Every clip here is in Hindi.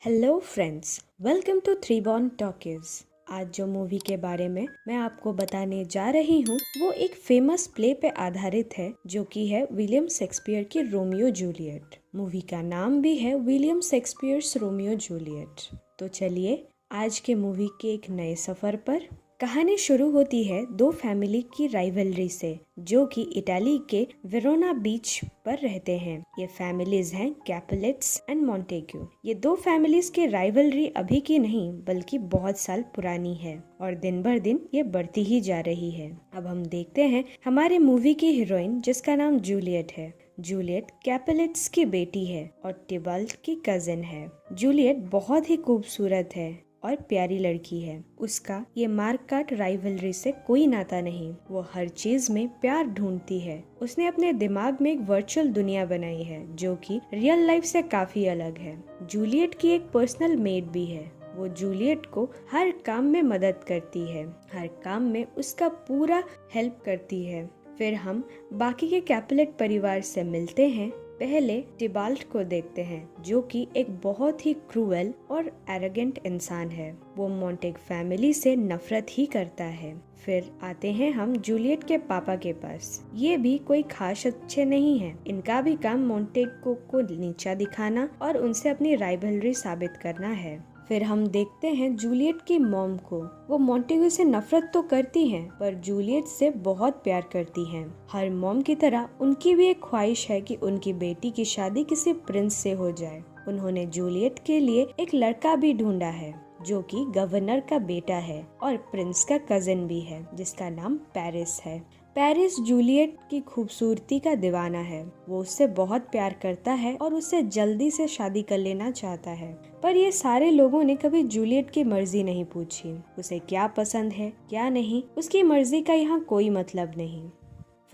Hello friends, welcome to three born talkies. आज जो मूवी के बारे में मैं आपको बताने जा रही हूँ वो एक फेमस प्ले पे आधारित है जो कि है विलियम शेक्सपियर की रोमियो जूलियट। मूवी का नाम भी है विलियम शेक्सपियर्स रोमियो जूलियट। तो चलिए आज के मूवी के एक नए सफर पर। कहानी शुरू होती है दो फैमिली की राइवलरी से जो कि इटाली के वेरोना बीच पर रहते हैं। ये फैमिलीज हैं कैपुलेट्स एंड मॉन्टेग्यू। ये दो फैमिलीज की राइवलरी अभी की नहीं बल्कि बहुत साल पुरानी है और दिन भर दिन ये बढ़ती ही जा रही है। अब हम देखते हैं हमारे मूवी की हीरोइन जिसका नाम जूलियट है। जूलियट कैपुलेट्स की बेटी है और टिबाल्ट की कजिन है। जूलियट बहुत ही खूबसूरत है और प्यारी लड़की है। उसका ये मारकाट राइवलरी से कोई नाता नहीं। वो हर चीज में प्यार ढूंढती है। उसने अपने दिमाग में एक वर्चुअल दुनिया बनाई है जो कि रियल लाइफ से काफी अलग है। जूलियट की एक पर्सनल मेड भी है। वो जूलियट को हर काम में मदद करती है, हर काम में उसका पूरा हेल्प करती है। फिर हम बाकी के कैपुलेट परिवार से मिलते हैं। पहले टिबाल्ट को देखते हैं जो कि एक बहुत ही क्रूएल और एरोगेंट इंसान है। वो मॉन्टेग फैमिली से नफरत ही करता है। फिर आते हैं हम जूलियट के पापा के पास। ये भी कोई खास अच्छे नहीं है। इनका भी काम मॉन्टेग को नीचा दिखाना और उनसे अपनी राइवलरी साबित करना है। फिर हम देखते हैं जूलियट की मॉम को। वो मॉन्टेगू से नफरत तो करती हैं पर जूलियट से बहुत प्यार करती हैं। हर मॉम की तरह उनकी भी एक ख्वाहिश है कि उनकी बेटी की शादी किसी प्रिंस से हो जाए। उन्होंने जूलियट के लिए एक लड़का भी ढूंढा है जो कि गवर्नर का बेटा है और प्रिंस का कजिन भी है जिसका नाम पेरिस है। पेरिस जूलियट की खूबसूरती का दीवाना है। वो उससे बहुत प्यार करता है और उससे जल्दी से शादी कर लेना चाहता है। पर ये सारे लोगों ने कभी जूलियट की मर्जी नहीं पूछी। उसे क्या पसंद है क्या नहीं, उसकी मर्जी का यहाँ कोई मतलब नहीं।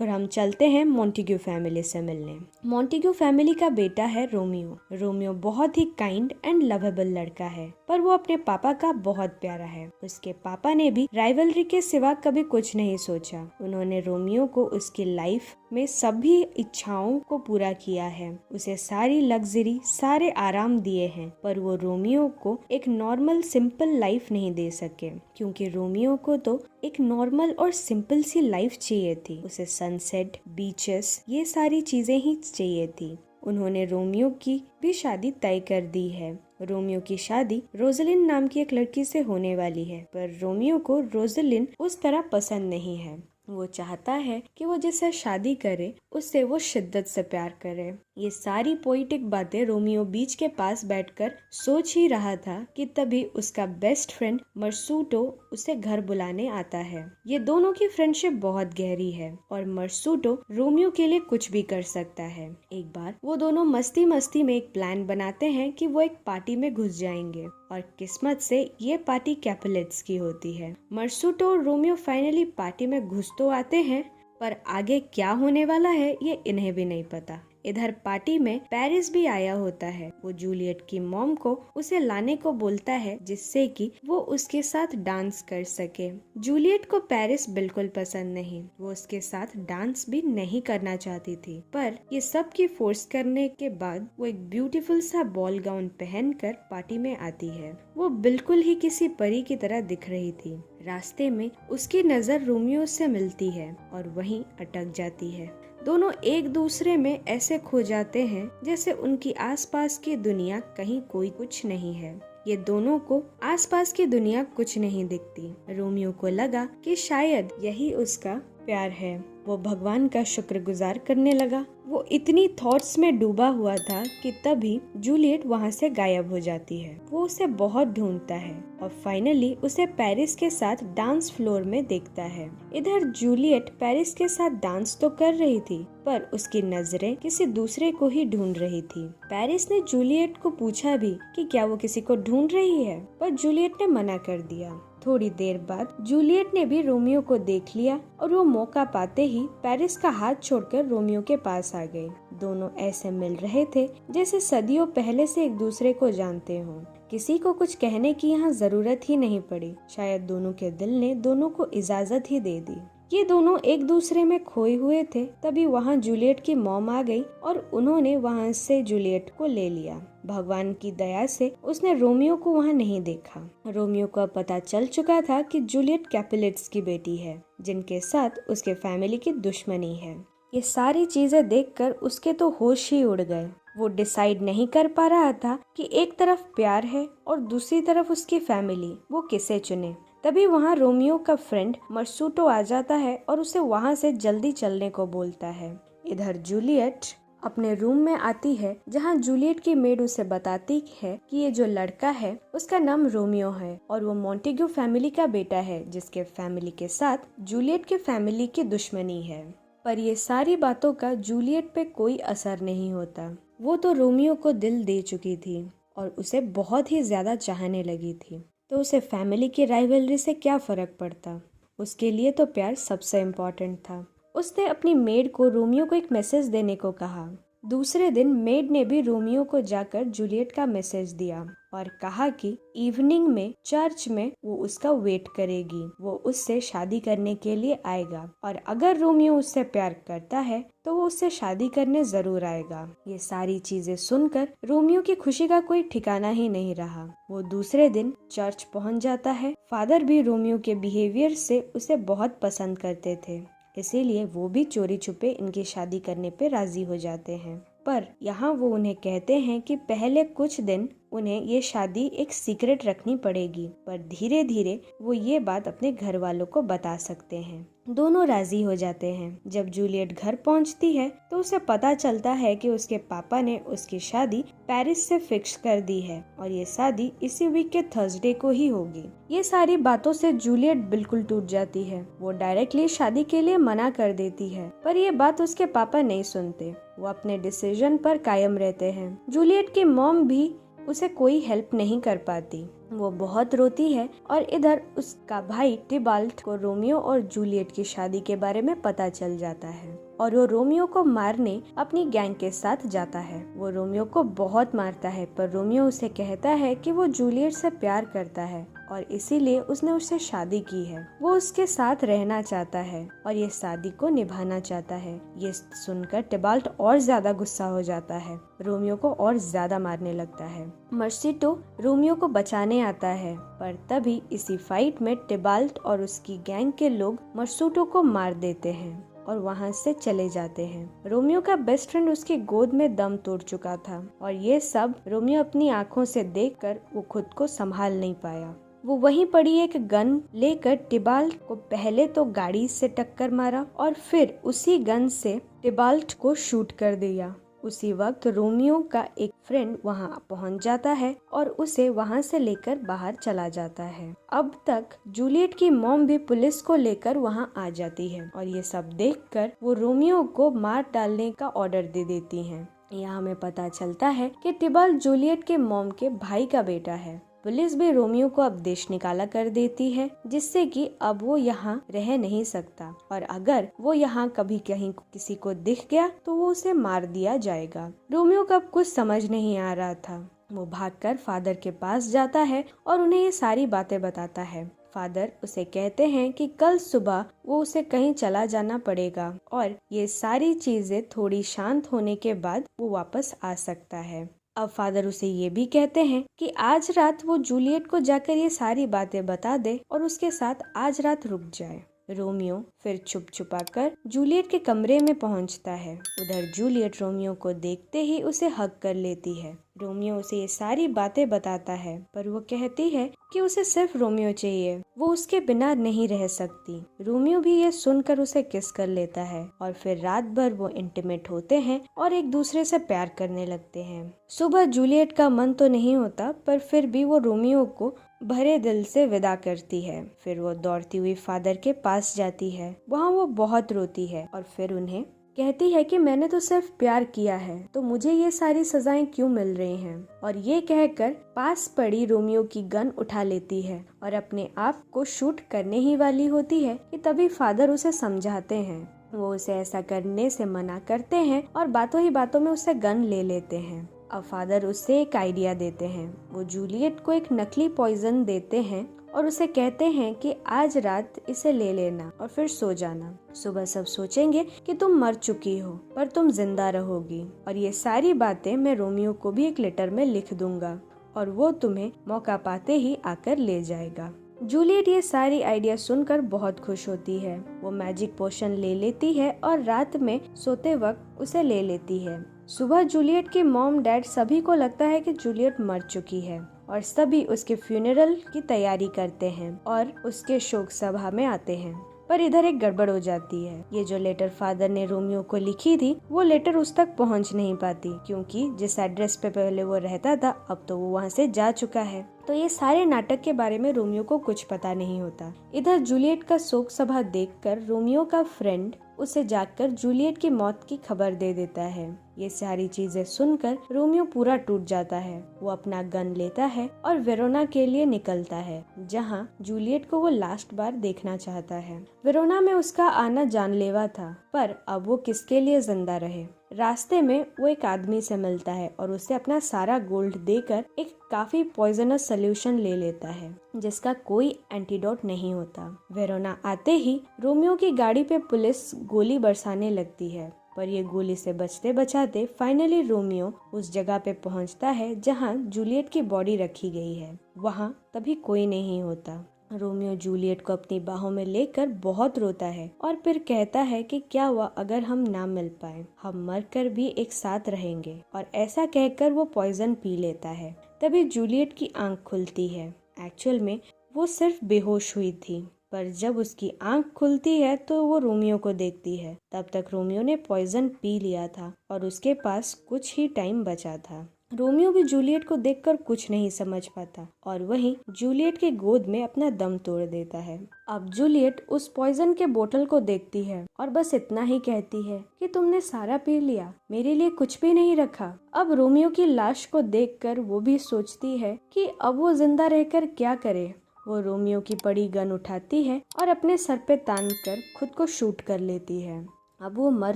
फिर हम चलते हैं मॉन्टेग्यू फैमिली से मिलने। मॉन्टेग्यू फैमिली का बेटा है रोमियो। रोमियो बहुत ही काइंड एंड लवेबल लड़का है पर वो अपने पापा का बहुत प्यारा है। उसके पापा ने भी राइवलरी के सिवा कभी कुछ नहीं सोचा। उन्होंने रोमियो को उसकी लाइफ में सभी इच्छाओं को पूरा किया है। उसे सारी लग्जरी सारे आराम दिए हैं पर वो रोमियो को एक नॉर्मल सिंपल लाइफ नहीं दे सके क्योंकि रोमियो को तो एक नॉर्मल और सिंपल सी लाइफ चाहिए थी। उसे सनसेट बीचेस ये सारी चीजें ही चाहिए थी। उन्होंने रोमियो की भी शादी तय कर दी है। रोमियो की शादी रोजलिन नाम की एक लड़की से होने वाली है पर रोमियो को रोजलिन उस तरह पसंद नहीं है। वो चाहता है कि वो जिससे शादी करे उससे वो शिद्दत से प्यार करे। ये सारी पोइटिक बातें रोमियो बीच के पास बैठकर सोच ही रहा था कि तभी उसका बेस्ट फ्रेंड मर्सूटो उसे घर बुलाने आता है। ये दोनों की फ्रेंडशिप बहुत गहरी है और मर्सूटो रोमियो के लिए कुछ भी कर सकता है। एक बार वो दोनों मस्ती मस्ती में एक प्लान बनाते हैं कि वो एक पार्टी में घुस जाएंगे और किस्मत से ये पार्टी कैपुलेट्स की होती है। मर्सूटो और रोमियो फाइनली पार्टी में घुस तो आते हैं पर आगे क्या होने वाला है ये इन्हें भी नहीं पता। इधर पार्टी में पेरिस भी आया होता है। वो जूलियट की मॉम को उसे लाने को बोलता है जिससे कि वो उसके साथ डांस कर सके। जूलियट को पेरिस बिल्कुल पसंद नहीं। वो उसके साथ डांस भी नहीं करना चाहती थी पर ये सब की फोर्स करने के बाद वो एक ब्यूटीफुल सा बॉल गाउन पहनकर पार्टी में आती है। वो बिल्कुल ही किसी परी की तरह दिख रही थी। रास्ते में उसकी नजर रोमियो से मिलती है और वहीं अटक जाती है। दोनों एक दूसरे में ऐसे खो जाते हैं जैसे उनकी आसपास की दुनिया कहीं कोई कुछ नहीं है। ये दोनों को आसपास की दुनिया कुछ नहीं दिखती। रोमियो को लगा कि शायद यही उसका प्यार है। वो भगवान का शुक्रगुजार करने लगा। वो इतनी थॉट्स में डूबा हुआ था कि तभी जूलियट वहाँ से गायब हो जाती है। वो उसे बहुत ढूंढता है और फाइनली उसे पेरिस के साथ डांस फ्लोर में देखता है। इधर जूलियट पेरिस के साथ डांस तो कर रही थी पर उसकी नजरें किसी दूसरे को ही ढूंढ रही थी। पेरिस ने जूलियट को पूछा भी कि क्या वो किसी को ढूंढ रही है पर जूलियट ने मना कर दिया। थोड़ी देर बाद जूलियट ने भी रोमियो को देख लिया और वो मौका पाते ही पेरिस का हाथ छोड़कर रोमियो के पास आ गई। दोनों ऐसे मिल रहे थे जैसे सदियों पहले से एक दूसरे को जानते हों। किसी को कुछ कहने की यहाँ जरूरत ही नहीं पड़ी। शायद दोनों के दिल ने दोनों को इजाजत ही दे दी। ये दोनों एक दूसरे में खोए हुए थे। तभी वहाँ जूलियट की मॉम आ गई और उन्होंने वहाँ से जूलियट को ले लिया। भगवान की दया से उसने रोमियो को वहाँ नहीं देखा। रोमियो को अब पता चल चुका था कि जूलियट कैपुलेट्स की बेटी है, जिनके साथ उसके फैमिली की दुश्मनी है। ये सारी चीजें देखकर उसके तो होश ही उड़ गए। वो डिसाइड नहीं कर पा रहा था कि एक तरफ प्यार है और दूसरी तरफ उसकी फैमिली, वो किसे चुने। तभी वहाँ रोमियो का फ्रेंड मर्सूटो आ जाता है और उसे वहाँ से जल्दी चलने को बोलता है। इधर जूलियट अपने रूम में आती है, जहाँ जूलियट की मेड उसे बताती है कि ये जो लड़का है उसका नाम रोमियो है और वो मॉन्टेग्यू फैमिली का बेटा है, जिसके फैमिली के साथ जूलियट के फैमिली की दुश्मनी है। पर ये सारी बातों का जूलियट पे कोई असर नहीं होता। वो तो रोमियो को दिल दे चुकी थी और उसे बहुत ही ज्यादा चाहने लगी थी, तो उसे फैमिली की राइवलरी से क्या फर्क पड़ता। उसके लिए तो प्यार सबसे इम्पोर्टेंट था। उसने अपनी मेड को रोमियो को एक मैसेज देने को कहा। दूसरे दिन मेड ने भी रोमियो को जाकर जूलियट का मैसेज दिया और कहा कि इवनिंग में चर्च में वो उसका वेट करेगी, वो उससे शादी करने के लिए आएगा और अगर रोमियो उससे प्यार करता है तो वो उससे शादी करने जरूर आएगा। ये सारी चीजें सुनकर रोमियो की खुशी का कोई ठिकाना ही नहीं रहा। वो दूसरे दिन चर्च पहुंच जाता है। फादर भी रोमियो के बिहेवियर से उसे बहुत पसंद करते थे, इसीलिए वो भी चोरी छुपे इनकी शादी करने पे राजी हो जाते हैं। पर यहाँ वो उन्हें कहते हैं कि पहले कुछ दिन उन्हें ये शादी एक सीक्रेट रखनी पड़ेगी, पर धीरे धीरे वो ये बात अपने घर वालों को बता सकते हैं। दोनों राजी हो जाते हैं। जब जूलियट घर पहुंचती है तो उसे पता चलता है कि उसके पापा ने उसकी शादी पेरिस से फिक्स कर दी है और ये शादी इसी वीक के थर्सडे को ही होगी। ये सारी बातों से जूलियट बिल्कुल टूट जाती है। वो डायरेक्टली शादी के लिए मना कर देती है, पर ये बात उसके पापा नहीं सुनते। वो अपने डिसीजन पर कायम रहते हैं। जूलियट की मॉम भी उसे कोई हेल्प नहीं कर पाती। वो बहुत रोती है और इधर उसका भाई टिबाल्ट को रोमियो और जूलियट की शादी के बारे में पता चल जाता है और वो रोमियो को मारने अपनी गैंग के साथ जाता है। वो रोमियो को बहुत मारता है, पर रोमियो उसे कहता है कि वो जूलियट से प्यार करता है और इसीलिए उसने उससे शादी की है। वो उसके साथ रहना चाहता है और ये शादी को निभाना चाहता है। ये सुनकर टिबाल्ट और ज्यादा गुस्सा हो जाता है, रोमियो को और ज्यादा मारने लगता है। मर्सिटो रोमियो को बचाने आता है, पर तभी इसी फाइट में टिबाल्ट और उसकी गैंग के लोग मर्सूटो को मार देते हैं और वहाँ से चले जाते हैं। रोमियो का बेस्ट फ्रेंड उसकी गोद में दम तोड़ चुका था और ये सब रोमियो अपनी आंखों से देखकर वो खुद को संभाल नहीं पाया। वो वहीं पड़ी एक गन लेकर टिबाल्ट को पहले तो गाड़ी से टक्कर मारा और फिर उसी गन से टिबाल्ट को शूट कर दिया। उसी वक्त रोमियो का एक फ्रेंड वहां पहुंच जाता है और उसे वहां से लेकर बाहर चला जाता है। अब तक जूलियट की मॉम भी पुलिस को लेकर वहां आ जाती है और ये सब देखकर वो रोमियो को मार डालने का ऑर्डर दे देती हैं। यहाँ हमें पता चलता है कि टिबाल्ट जूलियट के मॉम के भाई का बेटा है। पुलिस भी रोमियो को अब देश निकाला कर देती है, जिससे कि अब वो यहाँ रह नहीं सकता और अगर वो यहाँ कभी कहीं किसी को दिख गया तो वो उसे मार दिया जाएगा। रोमियो को अब कुछ समझ नहीं आ रहा था। वो भागकर फादर के पास जाता है और उन्हें ये सारी बातें बताता है। फादर उसे कहते हैं कि कल सुबह वो उसे कहीं चला जाना पड़ेगा और ये सारी चीजें थोड़ी शांत होने के बाद वो वापस आ सकता है। अब फादर उसे ये भी कहते हैं कि आज रात वो जूलियट को जाकर ये सारी बातें बता दे और उसके साथ आज रात रुक जाए। रोमियो फिर छुप छुपा कर जूलियट के कमरे में पहुंचता है। उधर जूलियट रोमियो को देखते ही उसे हग कर लेती है। रोमियो उसे ये सारी बातें बताता है, पर वो कहती है कि उसे सिर्फ रोमियो चाहिए, वो उसके बिना नहीं रह सकती। रोमियो भी ये सुनकर उसे किस कर लेता है और फिर रात भर वो इंटीमेट होते हैं और एक दूसरे से प्यार करने लगते हैं। सुबह जूलियट का मन तो नहीं होता, पर फिर भी वो रोमियो को भरे दिल से विदा करती है। फिर वो दौड़ती हुई फादर के पास जाती है। वहाँ वो बहुत रोती है और फिर उन्हें कहती है कि मैंने तो सिर्फ प्यार किया है, तो मुझे ये सारी सजाएं क्यों मिल रही हैं? और ये कहकर पास पड़ी रोमियो की गन उठा लेती है और अपने आप को शूट करने ही वाली होती है कि तभी फादर उसे समझाते हैं। वो उसे ऐसा करने से मना करते हैं और बातों ही बातों में उससे गन ले लेते हैं। अब फादर उससे एक आइडिया देते हैं। वो जूलियट को एक नकली पॉइजन देते हैं और उसे कहते हैं कि आज रात इसे ले लेना और फिर सो जाना। सुबह सब सोचेंगे कि तुम मर चुकी हो पर तुम जिंदा रहोगी, और ये सारी बातें मैं रोमियो को भी एक लेटर में लिख दूंगा और वो तुम्हें मौका पाते ही आकर ले जाएगा। जूलियट ये सारी आइडिया सुनकर बहुत खुश होती है। वो मैजिक पोशन ले लेती है और रात में सोते वक्त उसे ले लेती है। सुबह जूलियट के मॉम डैड सभी को लगता है कि जूलियट मर चुकी है और सभी उसके फ्यूनरल की तैयारी करते हैं और उसके शोक सभा में आते हैं। पर इधर एक गड़बड़ हो जाती है। ये जो लेटर फादर ने रोमियो को लिखी थी वो लेटर उस तक पहुंच नहीं पाती, क्योंकि जिस एड्रेस पे पहले वो रहता था अब तो वो वहाँ से जा चुका है। तो ये सारे नाटक के बारे में रोमियो को कुछ पता नहीं होता। इधर जूलियट का शोक सभा देखकर रोमियो का फ्रेंड उसे जाकर जूलियट की मौत की खबर दे देता है। ये सारी चीजें सुनकर रोमियो पूरा टूट जाता है। वो अपना गन लेता है और वेरोना के लिए निकलता है, जहां जूलियट को वो लास्ट बार देखना चाहता है। वेरोना में उसका आना जानलेवा था, पर अब वो किसके लिए जिंदा रहे। रास्ते में वो एक आदमी से मिलता है और उसे अपना सारा गोल्ड देकर एक काफी पॉइजनस सोल्यूशन ले लेता है, जिसका कोई एंटीडोट नहीं होता। वेरोना आते ही रोमियो की गाड़ी पे पुलिस गोली बरसाने लगती है, पर ये गोली से बचते बचाते फाइनली रोमियो उस जगह पे पहुंचता है जहां जूलियट की बॉडी रखी गई है। वहां तभी कोई नहीं होता। रोमियो जूलियट को अपनी बाहों में लेकर बहुत रोता है और फिर कहता है कि क्या हुआ अगर हम ना मिल पाए, हम मरकर भी एक साथ रहेंगे, और ऐसा कहकर वो पॉइजन पी लेता है। तभी जूलियट की आंख खुलती है। एक्चुअल में वो सिर्फ बेहोश हुई थी, पर जब उसकी आंख खुलती है तो वो रोमियो को देखती है। तब तक रोमियो ने पॉइजन पी लिया था और उसके पास कुछ ही टाइम बचा था। रोमियो भी जूलियट को देखकर कुछ नहीं समझ पाता और वहीं जूलियट के गोद में अपना दम तोड़ देता है। अब जूलियट उस पॉइजन के बोतल को देखती है और बस इतना ही कहती है कि तुमने सारा पी लिया, मेरे लिए कुछ भी नहीं रखा। अब रोमियो की लाश को देखकर वो भी सोचती है कि अब वो जिंदा रहकर क्या करे। वो रोमियो की पड़ी गन उठाती है और अपने सर पे तान कर खुद को शूट कर लेती है। अब वो मर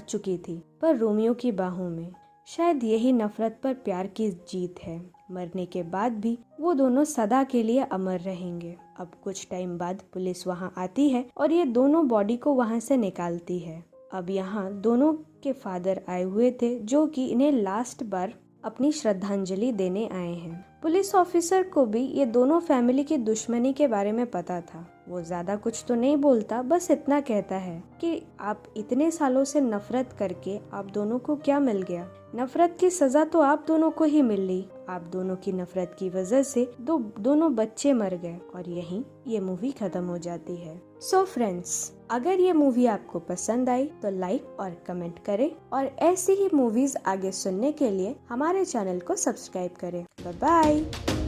चुकी थी, पर रोमियो की बाहों में। शायद यही नफरत पर प्यार की जीत है। मरने के बाद भी वो दोनों सदा के लिए अमर रहेंगे। अब कुछ टाइम बाद पुलिस वहाँ आती है और ये दोनों बॉडी को वहाँ से निकालती है। अब यहाँ दोनों के फादर आए हुए थे, जो कि इन्हें लास्ट बार अपनी श्रद्धांजलि देने आए हैं। पुलिस ऑफिसर को भी ये दोनों फैमिली की दुश्मनी के बारे में पता था। वो ज्यादा कुछ तो नहीं बोलता, बस इतना कहता है कि आप इतने सालों से नफरत करके आप दोनों को क्या मिल गया। नफरत की सजा तो आप दोनों को ही मिल ली। आप दोनों की नफरत की वजह से दोनों बच्चे मर गए और यहीं ये मूवी खत्म हो जाती है। सो फ्रेंड्स, अगर ये मूवी आपको पसंद आई तो लाइक और कमेंट करें और ऐसी ही मूवीज आगे सुनने के लिए हमारे चैनल को सब्सक्राइब करें। Bye bye.